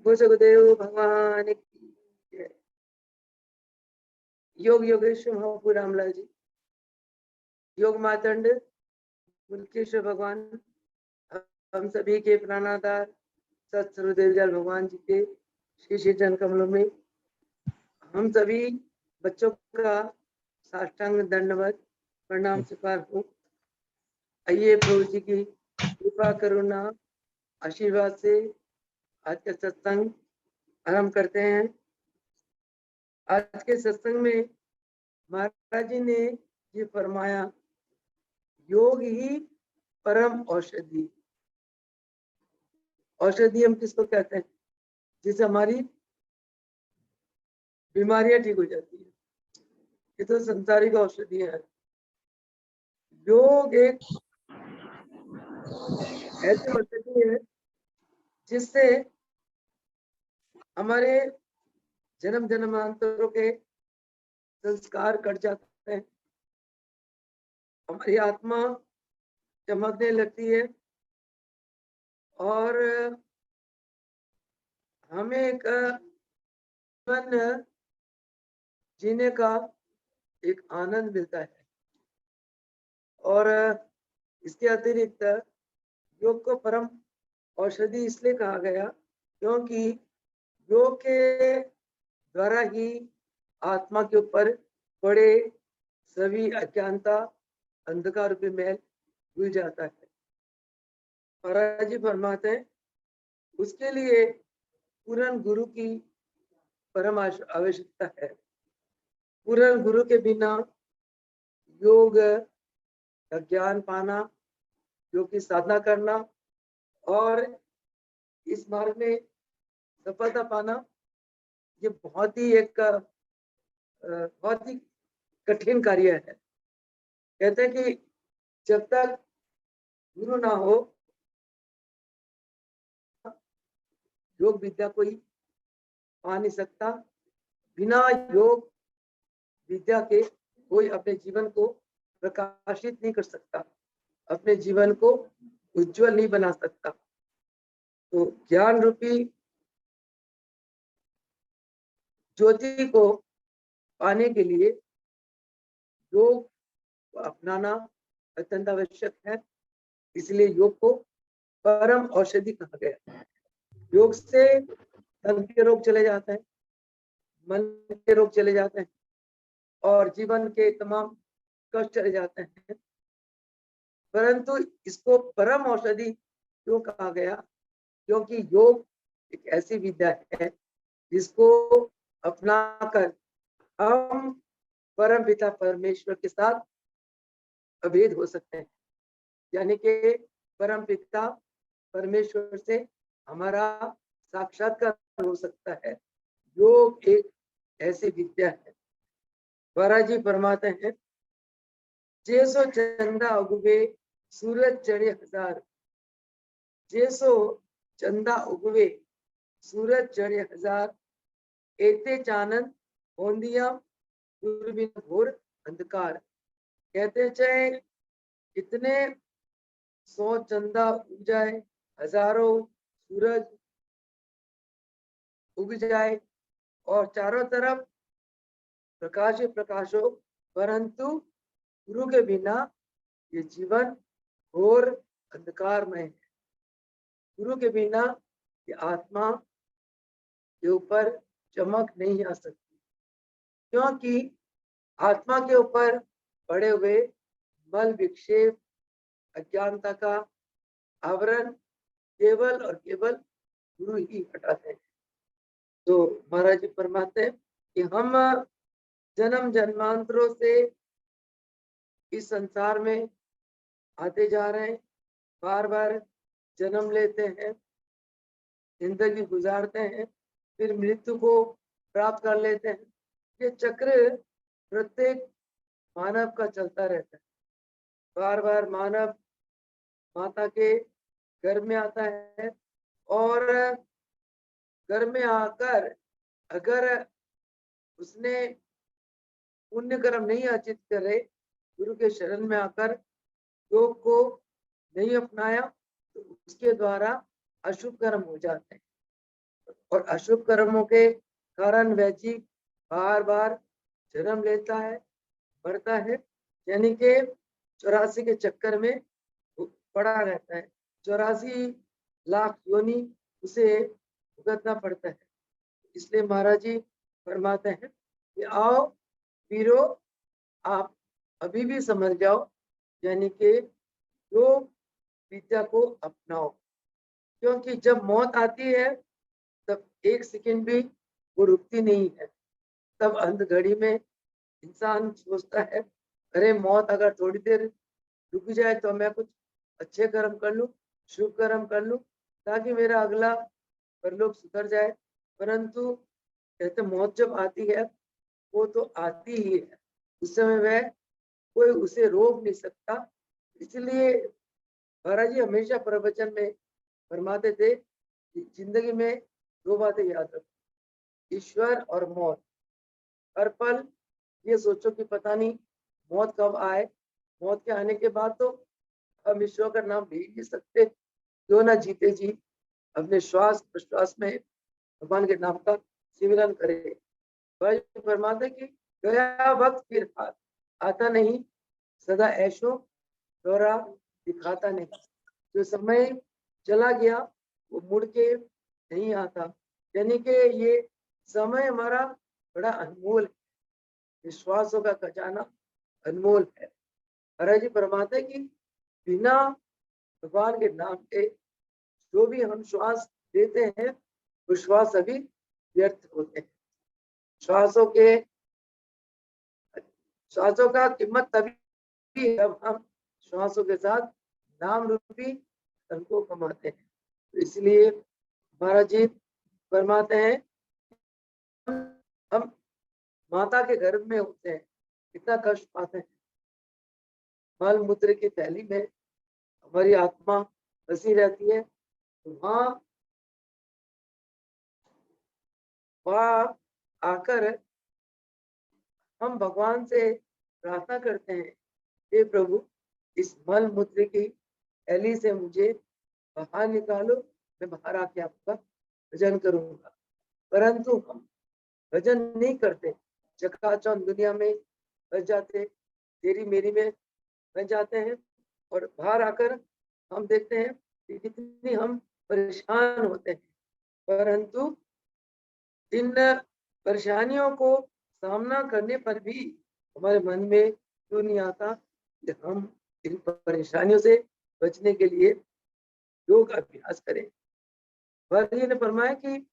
गुरुदेव भगवान की जय। योग योगेश्वर महापुर रामलाल जी, योग मातंड मुल्केश्वर भगवान, हम सभी के प्राणाधार सतसुरदेव जल भगवान जी के श्री श्री चरण कमलों में हम सभी बच्चों का साष्टांग दंडवत प्रणाम स्वीकार हो। आइए प्रभु जी की कृपा करुणा आशीर्वाद से आज का सत्संग आरंभ करते हैं। आज के सत्संग में महाराज जी ने ये फरमाया, योग ही परम औषधि। औषधि हम किसको कहते हैं? जिससे हमारी बीमारियां ठीक हो जाती है। ये तो संसारिक औषधि है। योग एक ऐसी औषधि है जिससे हमारे जन्म जन्मांतरों के संस्कार कट जाते हैं, हमारी आत्मा चमकने लगती है और हमें एक जीवन जीने का एक आनंद मिलता है। और इसके अतिरिक्त योग को परम औषधि इसलिए कहा गया क्योंकि योग के द्वारा ही आत्मा के ऊपर पड़े सभी अज्ञानता अंधकार रूपी महल धुल जाता है। महाराज जी फरमाते हैं, उसके लिए पूर्ण गुरु की परम आवश्यकता है। पूर्ण गुरु के बिना योग का ज्ञान पाना, योग की साधना करना और इस मार्ग में सफलता पाना, ये बहुत ही कठिन कार्य है। कहते हैं कि जब तक गुरु ना हो योग विद्या कोई पा नहीं सकता। बिना योग विद्या के कोई अपने जीवन को प्रकाशित नहीं कर सकता, अपने जीवन को उज्जवल नहीं बना सकता। तो ज्ञान रूपी ज्योति को पाने के लिए योग को अपनाना अत्यंत आवश्यक है। इसलिए योग को परम औषधि कहा गया। योग से तन के रोग चले जाते हैं, मन के रोग चले जाते हैं और जीवन के तमाम कष्ट चले जाते हैं। परंतु इसको परम औषधि क्यों कहा गया? क्योंकि योग एक ऐसी विद्या है जिसको अपनाकर हम परम पिता परमेश्वर के साथ अभेद हो सकते हैं। यानी कि परम पिता परमेश्वर से हमारा साक्षात्कार हो सकता है। योग एक ऐसी विद्या है। महाराज जी फरमाते हैं, जैसो चंदा उगवे सूरज चढ़े हजार, जैसो चंदा उगवे सूरज चढ़े हजार, एते चानन होंदिया दूरबीन घोर अंधकार। कहते चाहे कितने 100 चंदा उग जाए, हजारों सूरज उग जाए और चारों तरफ प्रकाश ही प्रकाश हो, परंतु गुरु के बिना ये जीवन घोर अंधकार में है। गुरु के बिना ये आत्मा के ऊपर चमक नहीं आ सकती, क्योंकि आत्मा के ऊपर पड़े हुए बल विक्षेप अज्ञानता का आवरण केवल और केवल गुरु ही हटाते हैं। तो महाराज जी फरमाते हैं कि हम जन्म जन्मांतरों से इस संसार में आते जा रहे हैं, बार बार जन्म लेते हैं, जिंदगी गुजारते हैं, फिर मृत्यु को प्राप्त कर लेते हैं। ये चक्र प्रत्येक मानव का चलता रहता है। बार बार मानव माता के गर्भ में आता है और घर में आकर अगर उसने पुण्य कर्म नहीं अर्जित करे, गुरु के शरण में आकर योग को नहीं अपनाया, तो उसके द्वारा अशुभ कर्म हो जाते हैं और अशुभ कर्मों के कारण वैजी बार बार जन्म लेता है, बढ़ता है, यानी कि 84 के चक्कर में पड़ा रहता है। 84 लाख योनि उसे भुगतना पड़ता है। इसलिए महाराज जी फरमाते हैं कि आओ वीरो, आप अभी भी समझ जाओ, यानी कि योग विद्या को अपनाओ, क्योंकि जब मौत आती है तब एक सेकंड भी वो रुकती नहीं है। तब अंत घड़ी में इंसान सोचता है, अरे मौत अगर थोड़ी देर रुक जाए तो मैं कुछ अच्छे कर्म कर लूं, शुभ कर्म कर लूं, ताकि मेरा अगला परलोक सुधर जाए। परंतु कहते मौत जब आती है वो तो आती ही है, उस समय वह कोई उसे रोक नहीं सकता। इसलिए महाराज जी हमेशा प्रवचन में फरमाते थे कि जिंदगी में दो बातें याद रखो, ईश्वर और मौत। हर पल ये सोचो कि पता नहीं मौत कब आए, मौत के आने के बाद तो हम ईश्वर का नाम ले नहीं सकते, क्यों ना जीते जी अपने श्वास प्रश्वास में भगवान के नाम का सिमरन करे। भाई फरमाते कि गया वक्त फिर हाथ आता नहीं, सदा ऐशो दौरा दिखाता नहीं। जो समय चला गया वो मुड़ के नहीं आता, यानी कि ये समय हमारा बड़ा अनमोल है, विश्वासों का खजाना अनमोल है। महाराज जी फरमाते कि बिना भगवान के नाम के जो भी हम श्वास लेते हैं वो श्वास अभी व्यर्थ होते हैं। श्वासों का कीमत तभी है जब हम श्वासों के साथ नाम रूपी धन को कमाते हैं। तो इसलिए महाराज जी फरमाते हैं, हम माता के गर्भ में होते हैं, कितना कष्ट पाते हैं, मल मूत्र की थैली में हमारी आत्मा बसी रहती है, तो वहां आकर हम भगवान से प्रार्थना करते हैं, हे प्रभु इस मल मूत्र की थैली से मुझे बाहर निकालो, मैं बाहर आके आपका भजन करूंगा। परंतु हम भजन नहीं करते, चकाचौंध दुनिया में बच जाते, तेरी मेरी में बच जाते हैं, और बाहर आकर हम देखते हैं कि कितनी हम परेशान होते हैं। परंतु इन परेशानियों को सामना करने पर भी हमारे मन में क्यों नहीं आता कि हम इन परेशानियों से बचने के लिए योग अभ्यास करें। जी ने फरमाया कि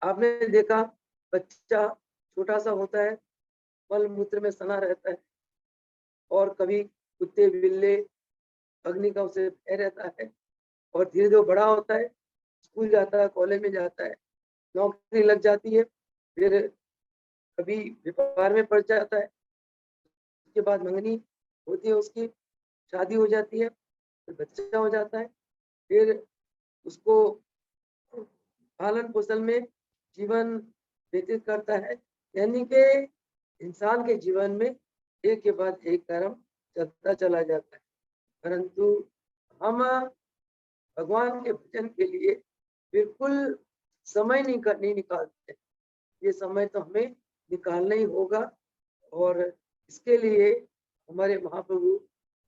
आपने देखा बच्चा छोटा सा होता है, मल मूत्र में सना रहता है, और कभी कुत्ते बिल्ले अग्नि का उसे भय रहता है, और धीरे धीरे बड़ा होता है, स्कूल जाता है, कॉलेज में जाता है, नौकरी लग जाती है, फिर कभी व्यापार में पड़ जाता है, उसके बाद मंगनी होती है, उसकी शादी हो जाती है, फिर बच्चा हो जाता है, फिर उसको पालन पोषण में जीवन व्यतीत करता है। यानी कि इंसान के जीवन में एक के बाद एक कर्म चलता चला जाता है, परंतु हम भगवान के भजन के लिए बिल्कुल समय नहीं निकालते। ये समय तो हमें निकालना ही होगा, और इसके लिए हमारे महाप्रभु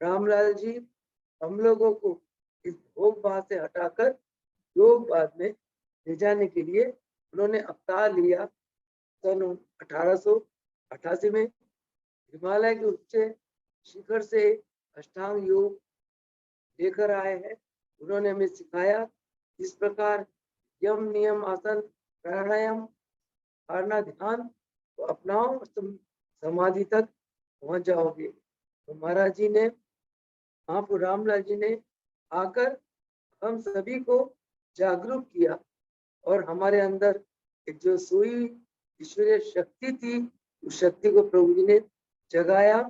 रामलाल जी हम लोगों को इस भोग भाव से हटाकर योग बाद में ले जाने के लिए उन्होंने अवतार लिया। सन 1888 में हिमालय के उच्च शिखर से अष्टांग योग लेकर आए हैं। उन्होंने हमें सिखाया इस प्रकार यम नियम आसन प्राणायाम धारणा ध्यान तो अपनाओ, तुम समाधि तक पहुंच जाओगे। तो महाराज जी ने, महाप्रभु रामलाल जी ने आकर हम सभी को जागरूक किया, और हमारे अंदर एक जो सोई ईश्वरीय शक्ति थी, उस शक्ति को प्रभु जी ने जगाया।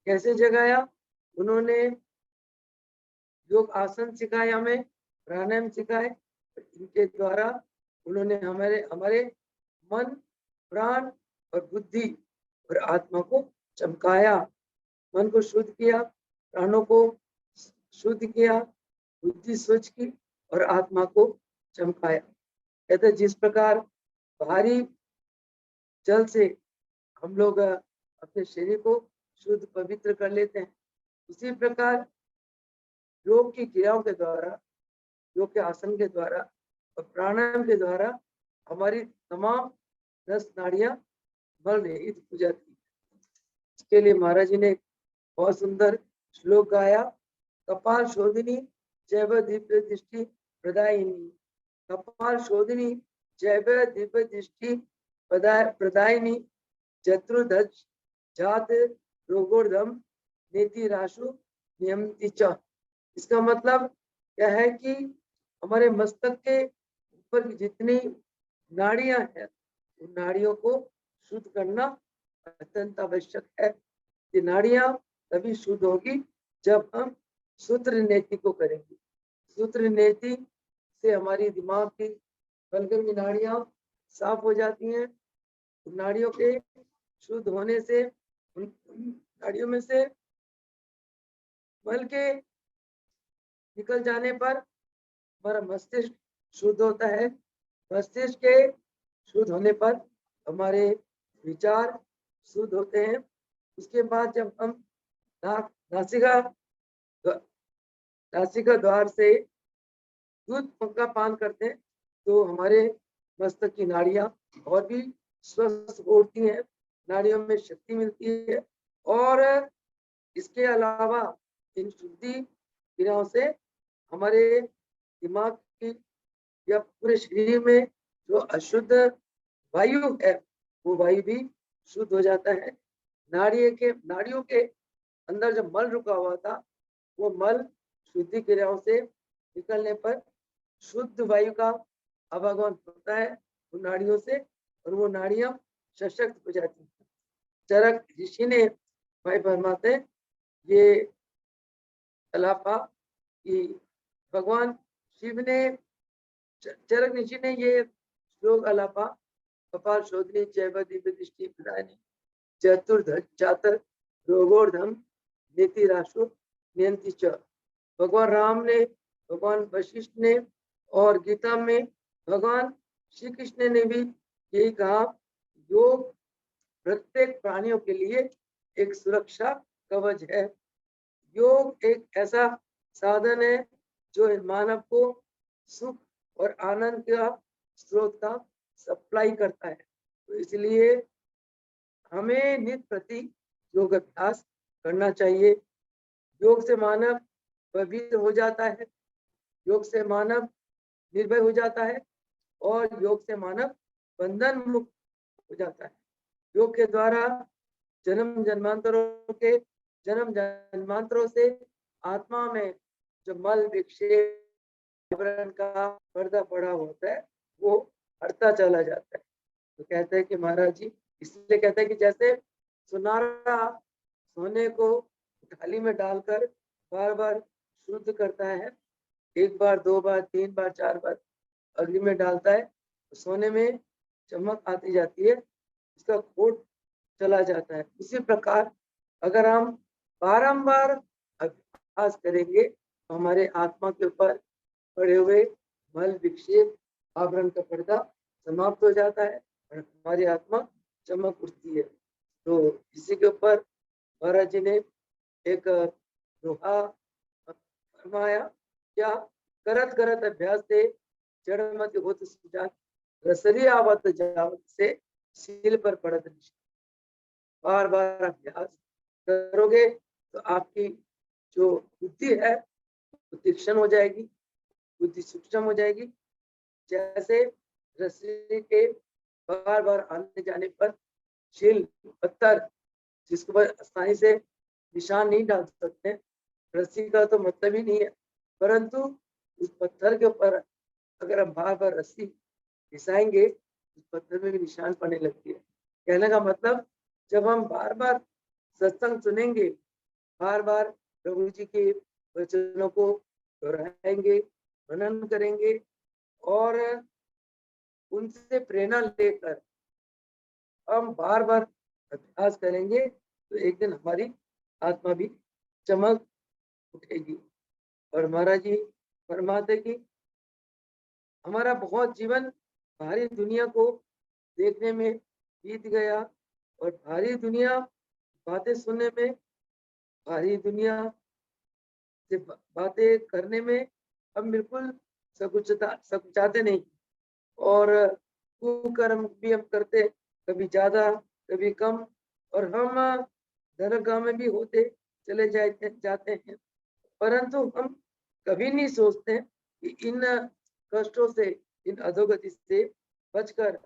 कैसे जगाया? उन्होंने योग आसन सिखाए, हमें प्राणायाम सिखाए, इनके द्वारा उन्होंने हमारे हमारे मन, प्राण और बुद्धि और आत्मा को चमकाया। मन को शुद्ध किया, प्राणों को शुद्ध किया, बुद्धि स्वच्छ की और आत्मा को चमकाया। कहते जिस प्रकार भारी जल से हम लोग अपने शरीर को शुद्ध पवित्र कर लेते हैं, उसी प्रकार योग की क्रियाओं के द्वारा, योग के आसन के द्वारा और प्राणायाम के द्वारा हमारी तमाम रस नाड़ियां मल रहित हो जाती है। इसके लिए महाराज जी ने बहुत सुंदर श्लोक गाया। कपाल शोधिनी जैव दिव्य दृष्टि प्रदायिनी, कपाल शोधिनी जैव दिव्य दृष्टि प्रदायिनी, जत्रुध्वज जात रोगोर्धम नीति राशु नियमति च। इसका मतलब क्या है कि हमारे मस्तक के ऊपर की जितनी नाड़ियां हैं, उन नाड़ियों को शुद्ध करना अत्यंत आवश्यक है। ये नाड़ियां तभी शुद्ध होगी जब हम सूत्र नेति को करेंगे। सूत्र नेति से हमारी दिमाग की बलगमी नाड़ियां साफ हो जाती हैं। नाड़ियों के शुद्ध होने से, उन नाड़ियों में से मल के निकल जाने पर हमारा मस्तिष्क शुद्ध होता है। मस्तिष्क के शुद्ध होने पर हमारे विचार शुद्ध होते हैं। उसके बाद जब हम नासिका द्वार से दूध का पान करते हैं तो हमारे मस्तक की नाड़ियां और भी स्वस्थ होती हैं, नाड़ियों में शक्ति मिलती है। और इसके अलावा इन शुद्धि क्रियाओं से हमारे दिमाग की या पूरे शरीर में जो अशुद्ध वायु है वो वायु भी शुद्ध हो जाता है। नाड़ियों के अंदर जो मल रुका हुआ था वो मल शुद्धि क्रियाओं से निकलने पर शुद्ध वायु का आवागमन होता है उन नाड़ियों से, और वो नाड़ियां सशक्त हो जाती हैं। चरक ऋषि ने भाई फरमाते ये अलापा कि भगवान शिव ने, चरक ऋषि ने ये श्लोक अलापा कपाल शोधनी जैव दिव्य दृष्टि प्रदायिनी चतुर्धज चातर रोगोर्धम नीति राशु नियंति च। भगवान राम ने, भगवान वशिष्ठ ने और गीता में भगवान श्री कृष्ण ने भी यही कहा, योग प्रत्येक प्राणियों के लिए एक सुरक्षा कवच है। योग एक ऐसा साधन है जो मानव को सुख और आनंद का स्रोत का सप्लाई करता है। तो इसलिए हमें नित्य प्रति योग अभ्यास करना चाहिए। योग से मानव पवित्र हो जाता है, योग से मानव निर्भय हो जाता है और योग से मानव बंधन मुक्त हो जाता है। योग के द्वारा जन्म जन्मांतरों से आत्मा में जो मल विक्षेप का पर्दा पड़ा होता है वो हटता चला जाता है। तो कहते हैं कि महाराज जी इसलिए कहते हैं कि जैसे सुनारा सोने को थाली में डालकर बार बार शुद्ध करता है, एक बार, दो बार, तीन बार, चार बार अग्नि में डालता है तो सोने में चमक आती जाती है, इसका खोट चला जाता है। इसी प्रकार अगर हम बारंबार अभ्यास करेंगे तो हमारे आत्मा के ऊपर पड़े हुए मल विक्षेप आवरण का पर्दा समाप्त हो जाता है और हमारी आत्मा चमक उठती है। तो इसी के ऊपर महाराज जी ने एक दोहा फरमाया, क्या करत करत अभ्यास से जड़मत होत सुजान, रसरी आवत जावत से सील पर पड़त निशान। बार बार अभ्यास करोगे तो आपकी जो बुद्धि है वो तीक्ष्ण हो जाएगी, बुद्धि सूक्ष्म हो जाएगी। जैसे रस्सी के बार बार आने जाने पर शील पत्थर जिसको पर आसानी से निशान नहीं डाल सकते, रस्सी का तो मतलब ही नहीं है, परंतु उस पत्थर के ऊपर अगर हम बार बार रस्सी घिसाएंगे उस पत्थर में भी निशान पड़ने लगती है। कहने का मतलब जब हम बार बार सत्संग सुनेंगे, बार बार प्रभु जी के वचनों को दोहराएंगे, मनन करेंगे और उनसे प्रेरणा लेकर हम बार बार अभ्यास करेंगे तो एक दिन हमारी आत्मा भी चमक उठेगी। और महाराज जी फरमाते कि हमारा बहुत जीवन भारी दुनिया को देखने में बीत गया और भारी दुनिया बातें सुनने में, भारी दुनिया से बातें करने में हम बिल्कुल सकुचाते नहीं और कुकर्म भी हम करते, कभी ज्यादा कभी कम, और हम दरगाह में भी होते चले जाते हैं, परंतु हम कभी नहीं सोचते कि इन कष्टों से, इन अधोगति से बचकर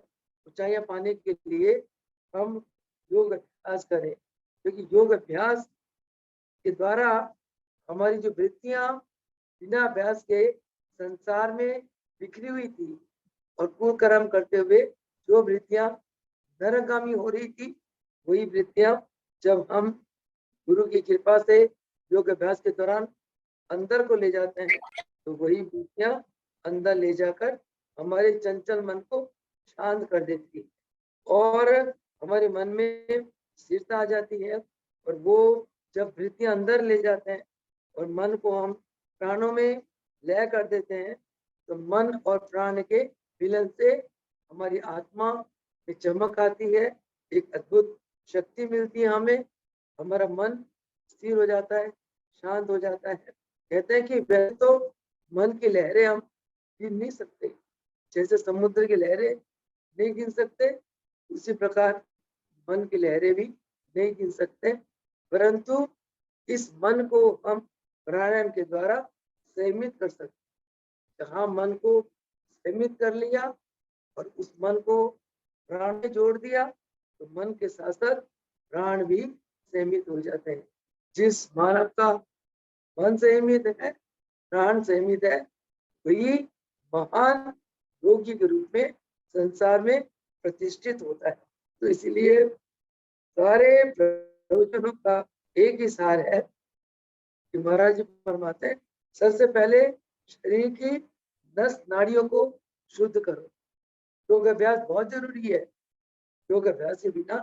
ऊंचाइयां पाने के लिए हम योग अभ्यास करें, क्योंकि योग अभ्यास के द्वारा हमारी जो वृत्तियां बिना अभ्यास के संसार में बिखरी हुई थी और कुकर्म करते हुए जो वृत्तियां नरगामी हो रही थी, वही वृत्तियां जब हम गुरु की कृपा से योग अभ्यास के दौरान अंदर को ले जाते हैं तो वही वृत्तियां अंदर ले जाकर हमारे चंचल मन को शांत कर देती है और हमारे मन में स्थिरता आ जाती है। और वो जब वृत्तियां अंदर ले जाते हैं और मन को हम प्राणों में लय कर देते हैं तो मन और प्राण के मिलन से हमारी आत्मा में चमक आती है, एक अद्भुत शक्ति मिलती है हमें, हमारा मन स्थिर हो जाता है, शांत हो जाता है। कहते हैं कि वैसे तो मन की लहरें हम गिन नहीं सकते, जैसे समुद्र की लहरें नहीं गिन सकते, उसी प्रकार मन की लहरें भी नहीं गिन सकते, परंतु इस मन को हम प्राणायाम के द्वारा संयमित कर सकते। जहाँ मन को संयमित कर लिया और उस मन को प्राण में जोड़ दिया तो मन के साथ साथ प्राण भी संयमित हो जाते हैं। जिस मानव का मन संयमित है, प्राण संयमित है, वही महान योगी के रूप में संसार में प्रतिष्ठित होता है। तो इसलिए सारे प्रवचनों का एक ही सार है कि महाराज जी फरमाते हैं सबसे पहले शरीर की नस नाड़ियों को शुद्ध करो। योग अभ्यास बहुत जरूरी है, योग अभ्यास के बिना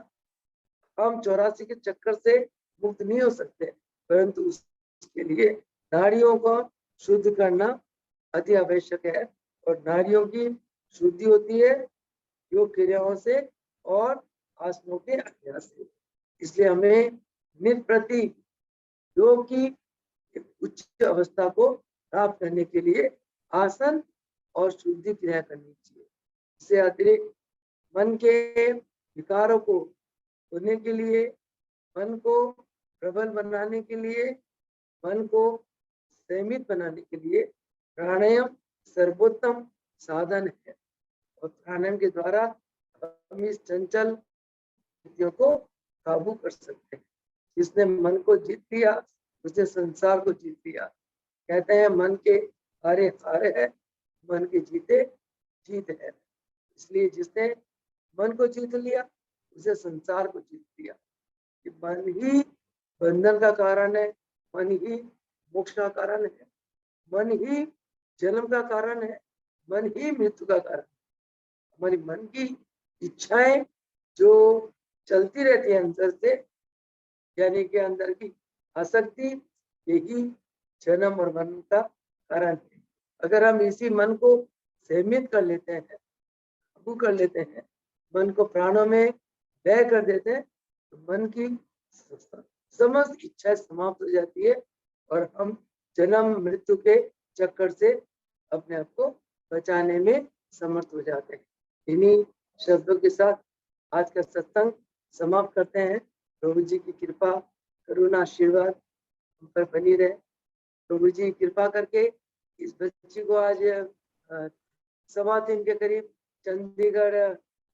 हम 84 के चक्कर से मुक्त नहीं हो सकते, परंतु उसके लिए नाड़ियों को शुद्ध करना अति आवश्यक है और नाड़ियों की शुद्धि होती है योग क्रियाओं से और आसनों के अभ्यास से। इसलिए हमें नित्य प्रति योग की उच्च अवस्था को प्राप्त करने के लिए आसन और शुद्धि क्रिया करनी चाहिए। इससे अतिरिक्त मन के विकारों को होने के लिए, मन को प्रबल बनाने के लिए, मन को संयमित बनाने के लिए प्राणायाम सर्वोत्तम साधन है और प्राणायाम के द्वारा हम इस चंचल वृत्तियों को काबू कर सकते हैं। जिसने मन को जीत लिया उसने संसार को जीत लिया। कहते हैं मन के हारे हारे है, मन के जीते जीत है। इसलिए जिसने मन को जीत लिया उसे संसार को जीत लिया। कि मन ही बंधन का कारण है, मन ही मोक्ष का कारण है, मन ही जन्म का कारण है, मन ही मृत्यु का कारण है। हमारी मन की इच्छाएं जो चलती रहती है अंदर से, यानी कि अंदर की आसक्ति, यही जन्म और मरण का कारण है। अगर हम इसी मन को संयमित कर लेते हैं, काबू कर लेते हैं, मन को प्राणों में लय कर देते हैं तो मन की समस्त इच्छा समाप्त हो जाती है और हम जन्म मृत्यु के चक्कर से अपने आप को बचाने में समर्थ हो जाते हैं। इन्हीं शब्दों के साथ आज का सत्संग समाप्त करते हैं। प्रभु जी की कृपा करुणा आशीर्वाद हम पर बनी रहे। प्रभु जी कृपा करके इस बच्ची को आज 3:15 के करीब चंडीगढ़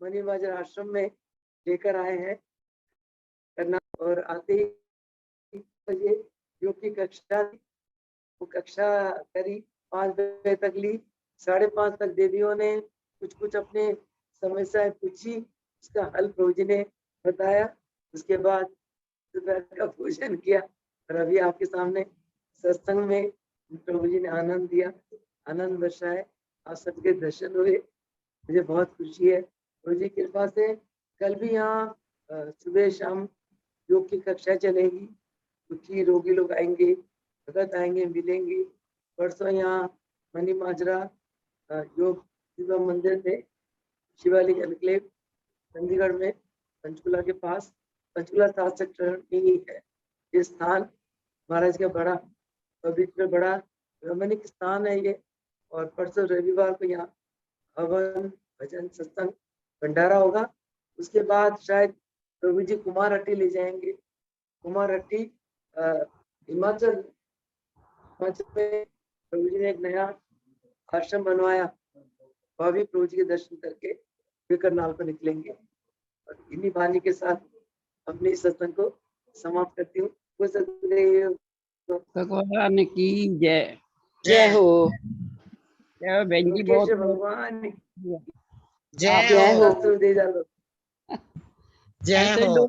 मणिमाजरा आश्रम में लेकर आए हैं करना, और आते ही बजे योग की कक्षा, वो कक्षा करी 5 बजे तक ली, 5:30 तक देवियों ने कुछ अपने समस्याएं पूछी, उसका हल प्रभु जी ने बताया। उसके बाद दोपहर का भोजन किया और अभी आपके सामने सत्संग में प्रभु जी ने आनंद दिया, आनंद बरसाए, आप सबके दर्शन हुए। मुझे बहुत खुशी है प्रभु जी की कृपा से। कल भी यहाँ सुबह शाम योग की कक्षा चलेगी, दुखी रोगी लोग आएंगे, भगत आएंगे, मिलेंगे। परसों यहाँ मनी माजरा योग शिवा मंदिर में शिवालिक एनक्लेव चंडीगढ़ में पंचकुला के पास, पंचकुला 7 सेक्टर में ही है ये स्थान। महाराज का बड़ा पवित्र बड़ा रमणीक स्थान है ये। और परसों रविवार को यहाँ हवन भजन सत्संग भंडारा होगा। उसके बाद शायद प्रभु जी कुमारहट्टी ले जाएंगे। कुमारहट्टी हिमाचल में प्रभु जी ने एक नया आश्रम बनवाया, वह भी प्रभु जी के दर्शन करके वे करनाल को निकलेंगे। और इन्हीं वाणी के साथ अपने इस सत्संग को समाप्त करती हूँ। भगवान की जय। जय हो। जय बहन जी, बहुत भगवान जय हो। जय हो। जय हो।